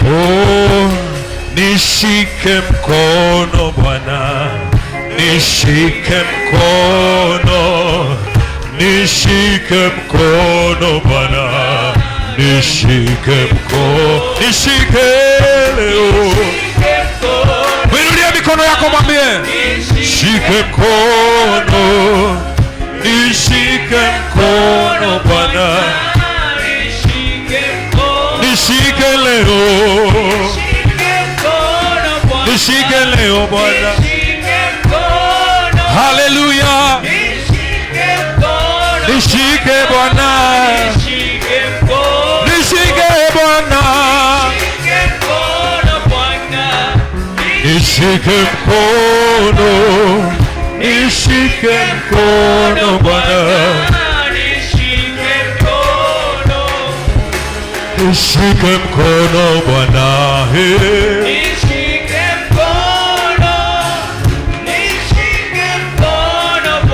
Oh, nishike mkono Bwana, nishike mkono, nishike mkono Bwana, nishike mkono, nishike leo. Winulia mikono yako mwambie, nishike mkono, nishike mkono Bwana, nishike leo, nishike leo Bwana. Haleluya, nishike Bwana, nishike Bwana, nishike mkono, nishike mkono Bwana, nishike mkono Bwana,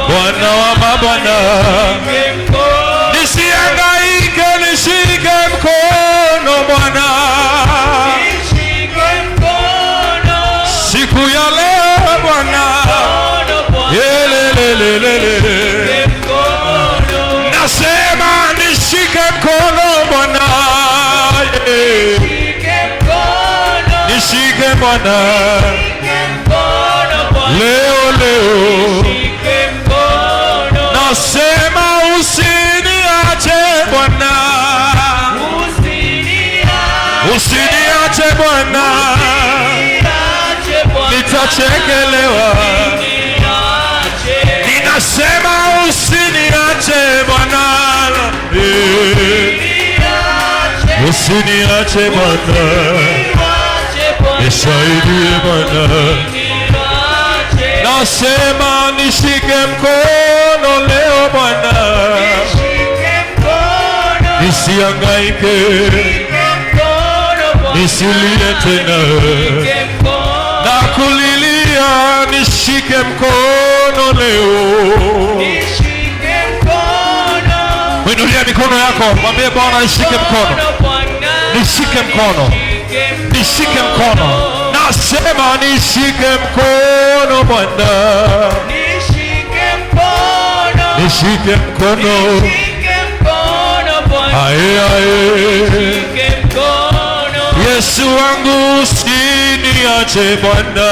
Bwana wa mabwana, nisihangaike, nishike mkono Bwana, siku ya leo Bwana, yelelelelele, nasema nishike mkono Bwana, nishike Bwana, leo leo, nasema usiniache Bwana, usiniache Bwana, nitachekelewa. Ninasema usiniache Bwana, usiniache Bwana, nisaidie Bwana. Nasema nishike mkono leo Bwana, nisihangaike, nisilie tena, na kulilia, nishike mkono leo. Winulia mikono yako, mwambie Bwana nishike mkono, nishike mkono, nishike mkono. Nasema nishike mkono Bwana, nishike mkono, aye aye, Yesu wangu usiniache Bwana.